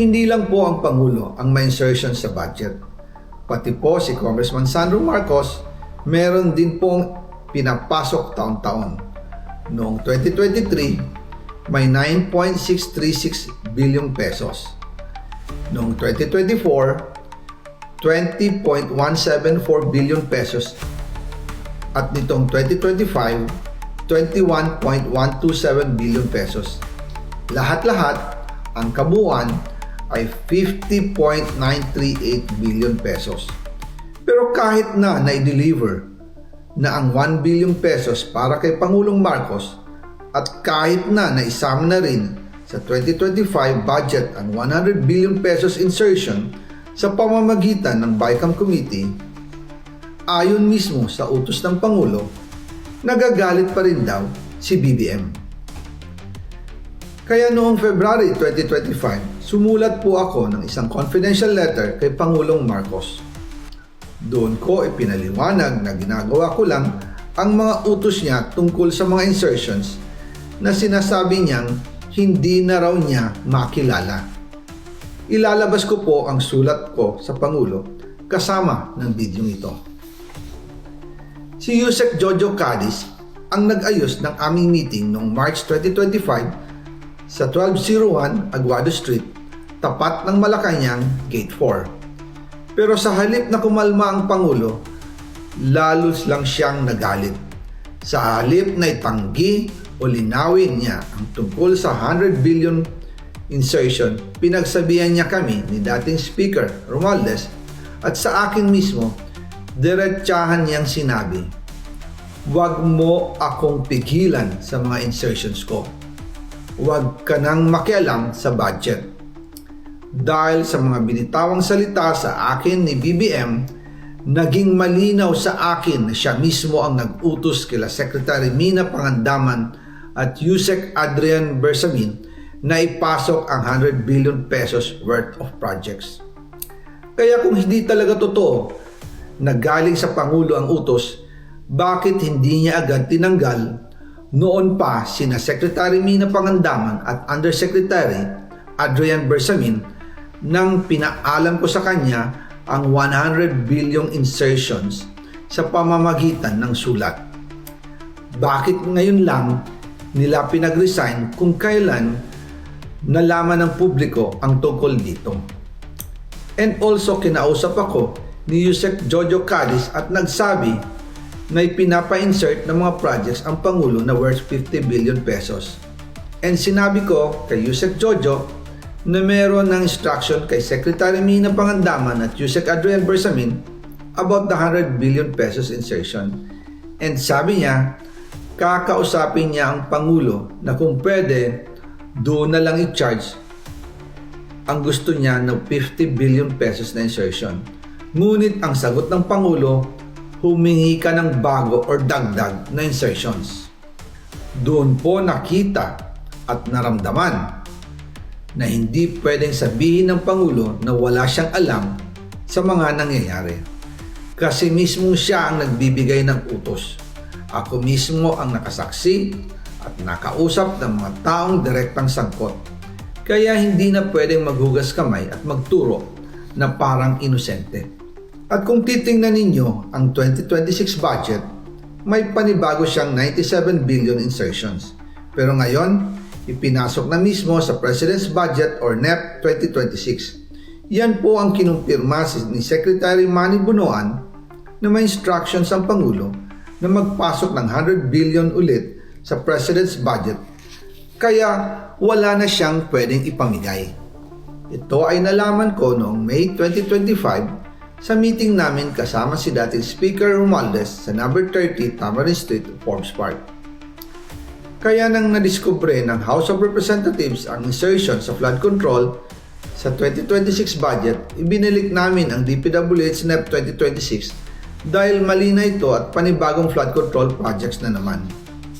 Hindi lang po ang Pangulo ang may insertion sa budget. Pati po si Congressman Sandro Marcos, meron din pong pinapasok taon-taon. Noong 2023, may 9.636 billion pesos. Noong 2024, 20.174 billion pesos. At nitong 2025, 21.127 billion pesos. Lahat-lahat, ang kabuuan ay 50.938 billion pesos. Pero kahit na na-deliver na ang 1 billion pesos para kay Pangulong Marcos at kahit na naisama na rin sa 2025 budget ang 100 billion pesos insertion sa pamamagitan ng BICAM Committee, ayon mismo sa utos ng Pangulo, nagagalit pa rin daw si BBM. Kaya noong February 2025, sumulat po ako ng isang confidential letter kay Pangulong Marcos. Doon ko ipinaliwanag na ginagawa ko lang ang mga utos niya tungkol sa mga insertions na sinasabi niyang hindi na raw niya makilala. Ilalabas ko po ang sulat ko sa Pangulo kasama ng video ito. Si Yusek Jojo Cadiz ang nag-ayos ng aming meeting noong March 2025 sa 1201 Aguado Street, tapat ng Malacanang Gate 4. Pero sa halip na kumalma ang Pangulo, lalos lang siyang nagalit. Sa halip na itanggi o linawin niya ang tungkol sa 100 billion insertion, pinagsabihan niya kami ni dating Speaker Romualdez at sa akin mismo, diretsahan niyang sinabi, "Huwag mo akong pigilan sa mga insertions ko. Huwag ka nang makialam sa budget." Dahil sa mga binitawang salita sa akin ni BBM, naging malinaw sa akin na siya mismo ang nag-utos kila Secretary Mina Pangandaman at Yusek Adrian Bersamin na ipasok ang 100 billion pesos worth of projects. Kaya kung hindi talaga totoo na galing sa Pangulo ang utos, bakit hindi niya agad tinanggal noon pa sina Secretary Mina Pangandaman at Undersecretary Adrian Bersamin nang pinaalam ko sa kanya ang 100 billion insertions sa pamamagitan ng sulat? Bakit ngayon lang nila pinag-resign kung kailan nalaman ng publiko ang tungkol dito? And also kinausap ako ni Yusek Jojo Cadiz at nagsabi na ipinapa-insert ng mga projects ang Pangulo na worth 50 billion pesos. And sinabi ko kay Yusek Jojo na meron ng instruction kay Secretary Mina Pangandaman at Yusek Adrian Bersamin about the 100 billion pesos insertion. And sabi niya, kakausapin niya ang Pangulo na kung pwede, doon na lang i-charge ang gusto niya ng 50 billion pesos na insertion. Ngunit ang sagot ng Pangulo, humingi ka ng bago or dagdag na insertions. Doon po nakita at naramdaman na hindi pwedeng sabihin ng Pangulo na wala siyang alam sa mga nangyayari. Kasi mismo siya ang nagbibigay ng utos. Ako mismo ang nakasaksi at nakausap ng mga taong direktang sangkot. Kaya hindi na pwedeng maghugas kamay at magturo na parang inosente. At kung titingnan ninyo ang 2026 budget, may panibago siyang 97 billion insertions. Pero ngayon, ipinasok na mismo sa President's Budget or NEP 2026. Yan po ang kinumpirma ni Secretary Manny Bunoan na may instructions ang Pangulo na magpasok ng 100 billion ulit sa President's Budget. Kaya wala na siyang pwedeng ipamigay. Ito ay nalaman ko noong May 2025 sa meeting namin kasama si dating Speaker Romualdez sa number 30 Tamarind Street, Forbes Park. Kaya nang nadiskubre ng House of Representatives ang insertion sa flood control sa 2026 budget, ibinalik namin ang DPWH NEP 2026 dahil mali na ito at panibagong flood control projects na naman.